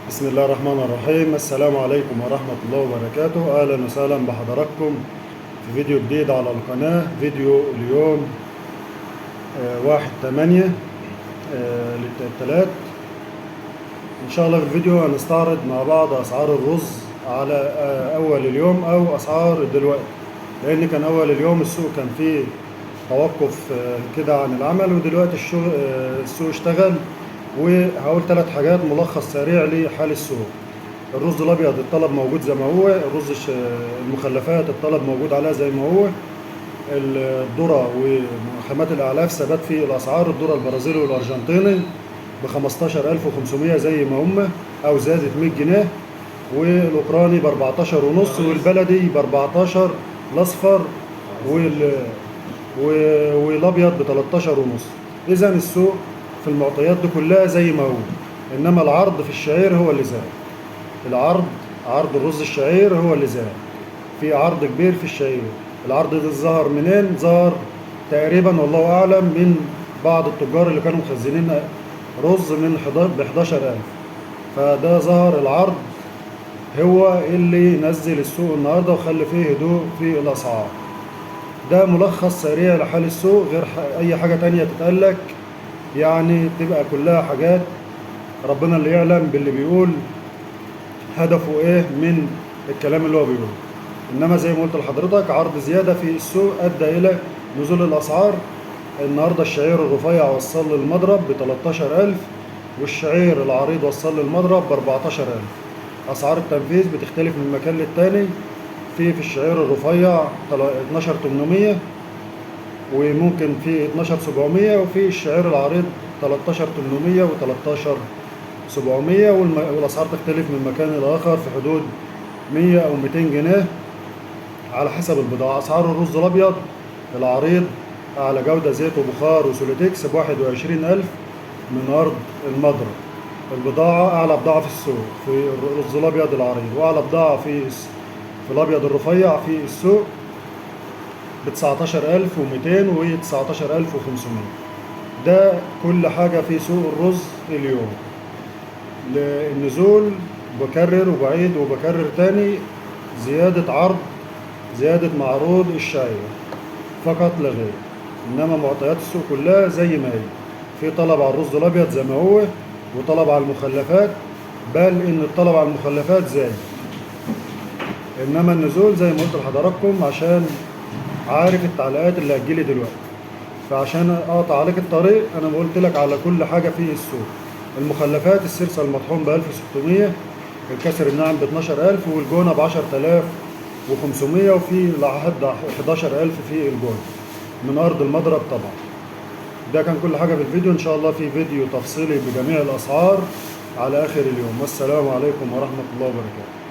بسم الله الرحمن الرحيم. السلام عليكم ورحمة الله وبركاته. أهلا وسهلا بحضراتكم في فيديو جديد على القناة. فيديو اليوم 1/8 للتلات. إن شاء الله في الفيديو هنستعرض مع بعض أسعار الرز على أول اليوم أو أسعار دلوقتي، لأن كان أول اليوم السوق كان فيه توقف كده عن العمل، ودلوقتي السوق اشتغل. وهقول 3 حاجات ملخص سريع لحال السوق. الرز الابيض الطلب موجود زي ما هو، المخلفات الطلب موجود عليها زي ما هو. الذره وخامات الاعلاف ثبات في الاسعار. الذره البرازيلي والارجنتيني ب 15500 زي ما هم، او زادت 100 جنيه. والاوكراني ب 14 ونص، والبلدي ب 14 الاصفر، والابيض ب 13 ونص. اذا السوق في المعطيات دي كلها زي ما هو، انما العرض في الشعير هو اللي زاد. عرض الرز الشعير هو اللي زاد، في عرض كبير في الشعير. العرض ده ظهر منين؟ ظهر تقريبا والله اعلم من بعض التجار اللي كانوا مخزنين رز ب 11000. فده ظهر العرض هو اللي نزل السوق النهارده وخلى فيه هدوء في الاسعار. ده ملخص سريع لحال السوق، غير اي حاجه تانية تتقالك، يعني تبقى كلها حاجات ربنا اللي يعلم باللي بيقول هدفه ايه من الكلام اللي هو بيقوله. انما زي ما قلت لحضرتك، عرض زياده في السوق ادى الى نزول الاسعار. النهارده الشعير الرفيع وصل للمضرب ب 13000، والشعير العريض وصل للمضرب ب 14000. اسعار التنفيذ بتختلف من مكان للتاني. في الشعير الرفيع 12800، وممكن في 12700، وفي الشعير العريض 13800 و 13700. والاسعار تختلف من مكان لاخر في حدود 100 او 200 جنيه على حسب البضاعه. اسعار الرز الابيض العريض اعلى جوده زيت وبخار وسوليتكس ب 21000 من ارض المضرب. البضاعه اعلى بضاعه في السوق في الرز الابيض العريض، واعلى بضاعه في الابيض الرفيع في السوق ب 19200 و 19500. ده كل حاجة في سوق الرز اليوم. النزول بكرر وبعيد وبكرر تاني، زيادة عرض، زيادة معروض الشعير فقط لا غير. إنما معطيات السوق كلها زي ما هي. في طلب على الرز الأبيض زي ما هو، وطلب على المخلفات، بل إن الطلب على المخلفات زاد. إنما النزول زي ما قلت لحضراتكم، عشان عارف التعليقات اللي هتجيلي دلوقتي، فعشان اقطع عليك الطريق انا قلت لك على كل حاجه في السوق. المخلفات السرسه المطحون ب 1600، الكسر الناعم ب 12000، والجونه ب 10500، وفي لحد 11000 في الجونه من ارض المضرب طبعا. ده كان كل حاجه في الفيديو. ان شاء الله في فيديو تفصيلي بجميع الاسعار على اخر اليوم. والسلام عليكم ورحمه الله وبركاته.